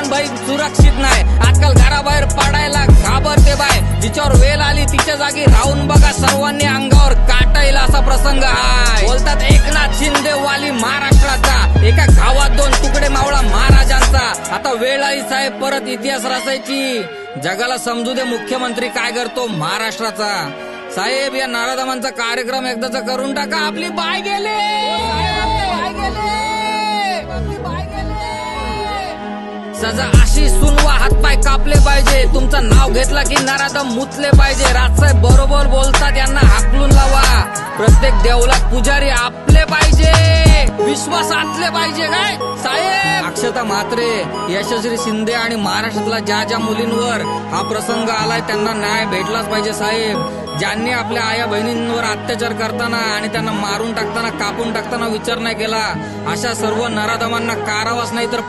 पण बहीण सुरक्षित नाही. आजकाल घराबाहेर पडायला घाबरते बाय. जिच्यावर वेळ आली तिच्या जागी राहून बघा, सर्वांनी अंगावर काटा येईल असा प्रसंग आहे. बोलतात एकनाथ शिंदे वाली महाराष्ट्राचा, एका गावात 2 तुकडे मावळा महाराजांचा. आता वेळ आली साहेब परत इतिहास रचायची. जगाला समजू दे मुख्यमंत्री काय करतो महाराष्ट्राचा. साहेब या नराधमांचा कार्यक्रम एकदाचा करून टाका. आपली बाय गेले. सजा अशी सुनवा, हातपाय कापले पाहिजे. तुमचं नाव घेतला की नराधम मुतले पाहिजे. राजसाहेब बरोबर बोलतात, यांना हाकलून लावा. प्रत्येक देवळात पुजारी आपले पाहिजे, विश्वास आतले पाहिजे. काय साहेब अक्षता म्हात्रे, यशस्वी शिंदे आणि महाराष्ट्रातल्या ज्या मुलींवर हा प्रसंग आलाय त्यांना न्याय भेटलाच पाहिजे साहेब. ज्यांनी आपल्या आया बहिणींवर अत्याचार करताना आणि त्यांना मारून टाकताना, कापून टाकताना विचार नाही केला, अशा सर्व नराधमांना कारावास नाही तर